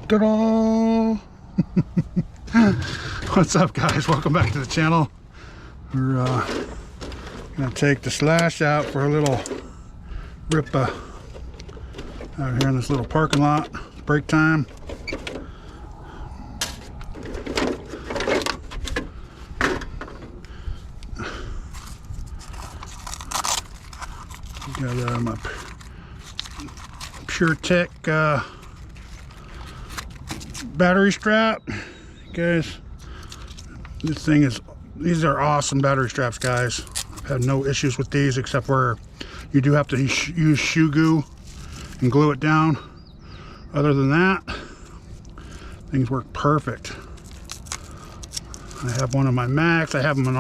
Ta-da! What's up, guys? Welcome back to the channel. We're gonna take the Slash out for a little rip out here in this little parking lot. Break time. Got my PureTech battery strap, guys. These are awesome battery straps, guys. I've had no issues with these, except where you do have to use shoe glue and glue it down. Other than that, things work perfect. I have one of my maxx. I have them in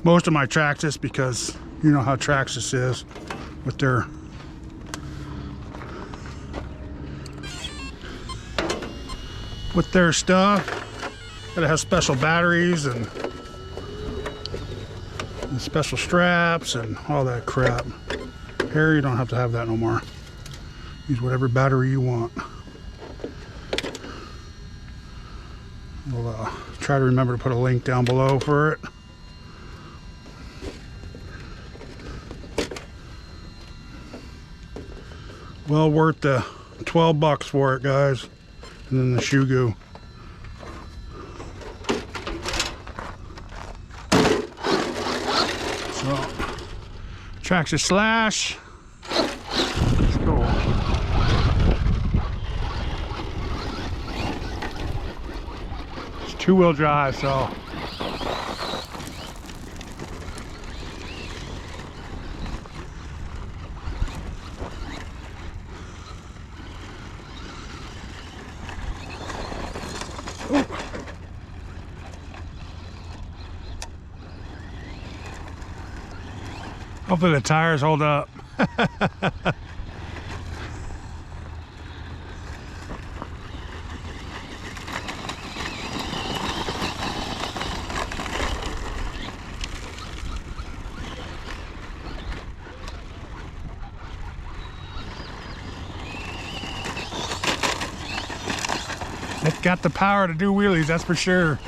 most of my Traxxas, because you know how Traxxas is with their stuff. Gotta have special batteries and special straps and all that crap. Here you don't have to have that no more. Use whatever battery you want. We'll try to remember to put a link down below for it. Well worth the 12 bucks for it, guys. And then the shoe goo. So, Traxxas Slash. Let's go. It's two-wheel drive, so. Hopefully the tires hold up. It's got the power to do wheelies, that's for sure.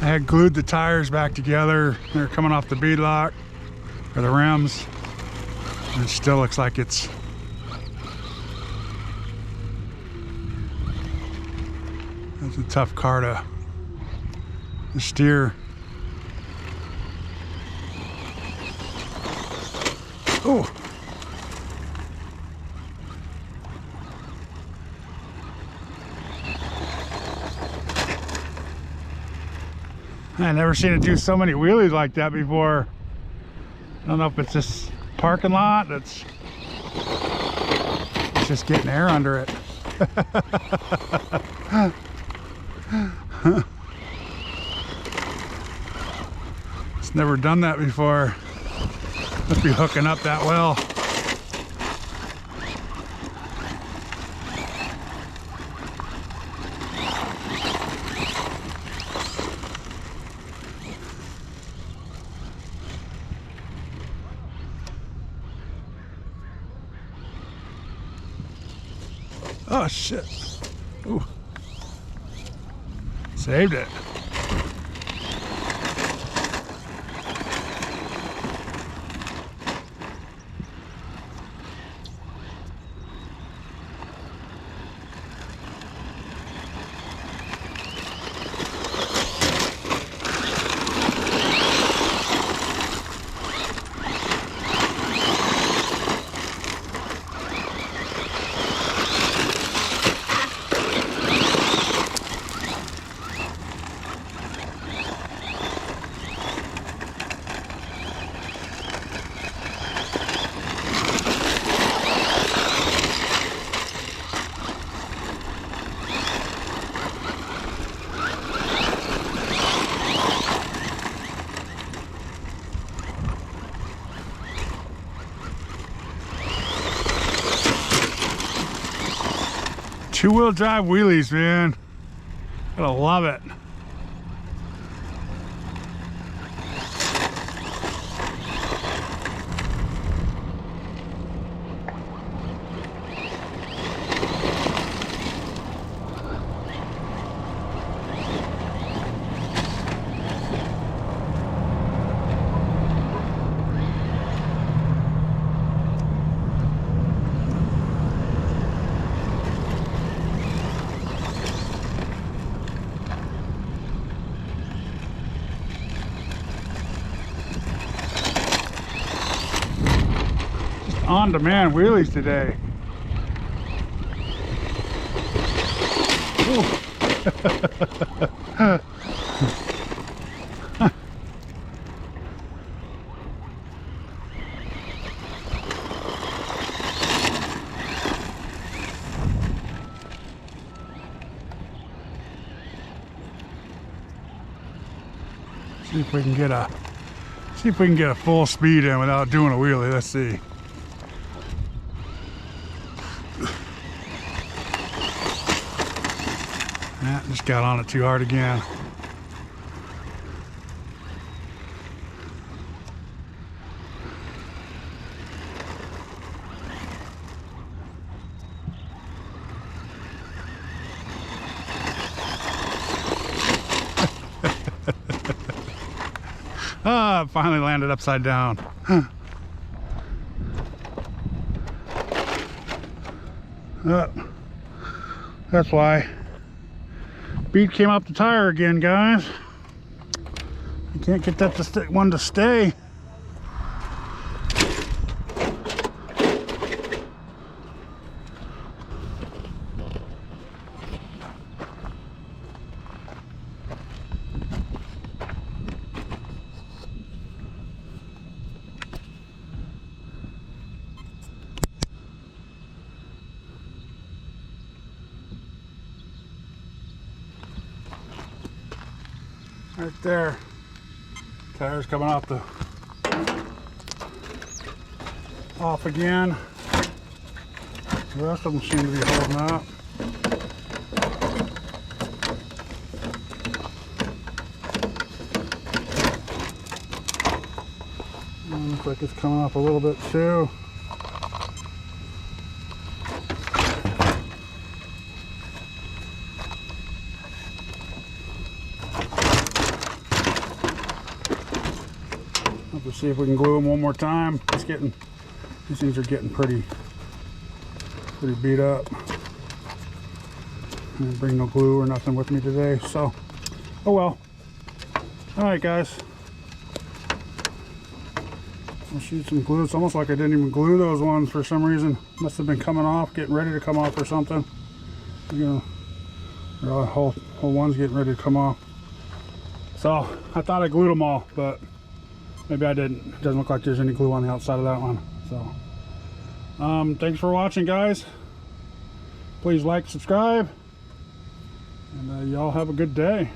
I had glued the tires back together. They're coming off the bead lock, or the rims. And it still looks like it's a tough car to steer. Oh. I never seen it do so many wheelies like that before. I don't know if it's this parking lot it's just getting air under it. It's never done that before. Must be hooking up that well. Oh shit. Ooh. Saved it. Two-wheel drive wheelies, man. Gotta love it. On-demand wheelies today. See if we can get a full speed in without doing a wheelie. Let's see. Just got on it too hard again. Ah, finally landed upside down. That's why. Bead came off the tire again, guys. You can't get that one to stay. Right there, tires coming off again. The rest of them seem to be holding up. And looks like it's coming off a little bit too. Let's see if we can glue them one more time. These things are getting pretty beat up. I didn't bring no glue or nothing with me today, so oh well. All right, guys. I'll shoot some glue. It's almost like I didn't even glue those ones for some reason. Must have been coming off, getting ready to come off or something. You know, the whole one's getting ready to come off. So I thought I glued them all, but maybe I didn't. It doesn't look like there's any glue on the outside of that one. So, thanks for watching, guys. Please like, subscribe, and y'all have a good day.